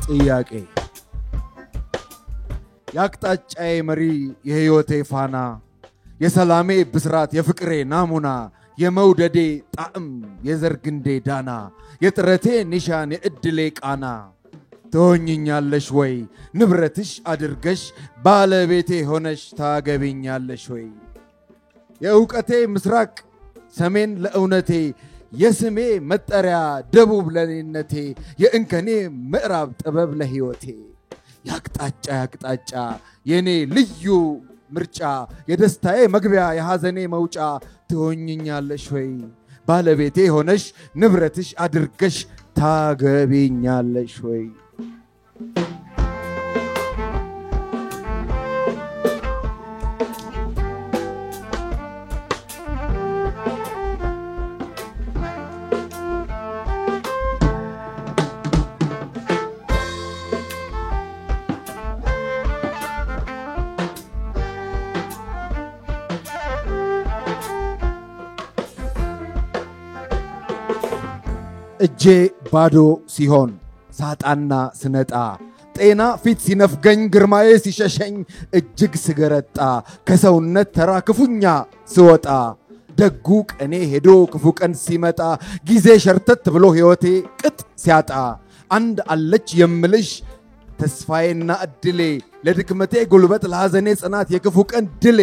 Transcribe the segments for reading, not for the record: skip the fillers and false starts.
ጥያቄ ያቅጣጫዬ መሪ የህይወቴ ፋና የሰላሜ ብስራት የፍቅሬ ናሙና የመውደዴ ጣዕም የዘርግንዴ ዳና የጥረቴ ኒሻን የእድሌ ቃና ትሆኝኛለሽ ወይ ንብረትሽ አድርገሽ ባለቤቴ ሆነሽ ታገቢኛለሽ ወይ የእውቀቴ ምስራቅ ሰሜን ለእውነቴ የስሜ መጠሪያ ደቡብ ለኔነቴ የእንከኔ ምዕራብ ጥበብ ለህይወቴ ያቅጣጫ የኔ ልዩ ምርጫ የደስታዬ መግቢያ የሐዘኔ መውጫ ትሆኝኛለሽ ወይ ባለቤቴ ሆነሽ ንብረትሽ አድርገሽ ታገቢኛለሽ ወይ እጄ ባዶ ሲሆን ሳጣና ስነጣ ጤና ፊት ሲነፍገኝ ግርማዬ ሲሸሸኝ እጅግ ስገረጣ ከሰውነት ተራ ክፉኛ ስወጣ ደጉ ቀኔ ሄዶ ክፉ ቀን ሲመጣ ጊዜ ሸርተት ብሎ ህይወቴ ቅጥ ሲያጣ አንድ አለች የምልሽ ተስፋዬና እድሌ ለድክመቴ ጉልበት ለሐዘኔ ጽናት የክፉ ቀን ድሌ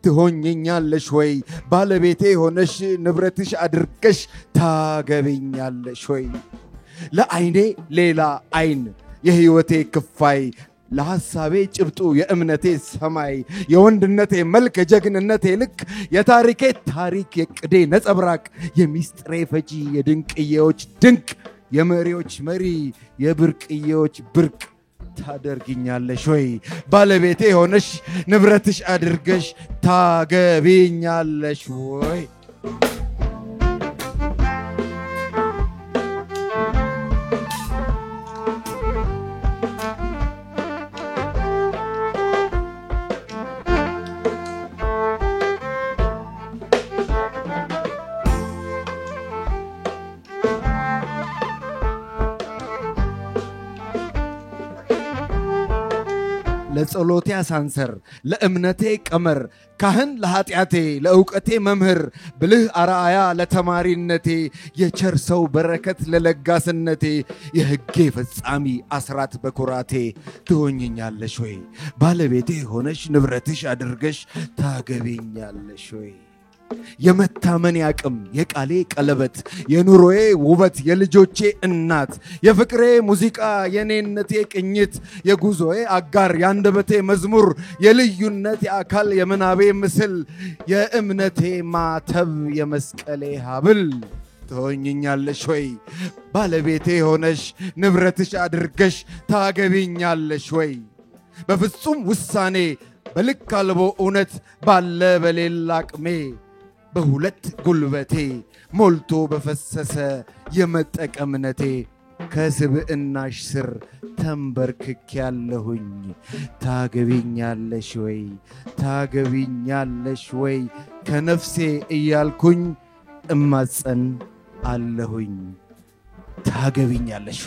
ትሆኝኛለሽ ወይ ባለቤቴ ሆነሽ ንብረትሽ አድርገሽ ታገቢኛለሽ ወይ ለአይኔ ሌላ አይን የህይወቴ ክፋይ ለሐሳቤ ጭብጡ የእምነቴ ሰማይ የወንድነቴ መልክ የጀግንነቴ ልክ የታሪኬ ታሪክ የቅዴ ነጸብራቅ የሚስጥሬ ፈጂ የድንቅዬዎች ድንቅ የመሪዎች መሪ የብርቅዬዎች ብርቅ ታደርጊኛለሽ ወይ ባለቤቴ ሆነሽ ንብረትሽ አድርገሽ ታገቢኛለሽ ወይ ለጸሎቴ አሳንሰር ለእምነቴ ቀመር ካህን ለኃጢአቴ ለእውቀቴ መምህር ብልህ አራያ ለተማሪነቴ የቸር ሰው በረከት ለለጋስነቴ የሕጌ ፈጻሚ አስራት በኩራቴ ትሆኝኛለሽ ወይ ባለቤቴ ሆነሽ ንብረትሽ አድርገሽ ታገቢኛለሽ ወይ የመታመን ያቅም የቃሌ ቀለበት የኑሮዬ ውበት የልጆቼ እናት የፍቅሬ ሙዚቃ የኔነቴ ቅኝት የጉዞዬ አጋር ያንደበቴ መዝሙር የልዩነት አካል የመናቤ ምስል የእምነቴ ማተብ የመስቀሌ ሀብል ትሆኝኛለሽ ወይ ባለቤቴ ሆነሽ ንብረትሽ አድርገሽ ታገቢኛለሽ ወይ በፍጹም ውሳኔ በልክ አልቦ እውነት ባለ በሌላ አቅሜ በሁለት ጉልበቴ ሞልቶ በፈሰሰ የመጠቀምነቴ ከስብዕናሽ ስር ተንበርክክ ያለሁኝ ታገቢኛለሽ ወይ ታገቢኛለሽ ወይ ከነፍሴ እያልኩኝ እማጸን አለሁኝ ታገቢኛለሽ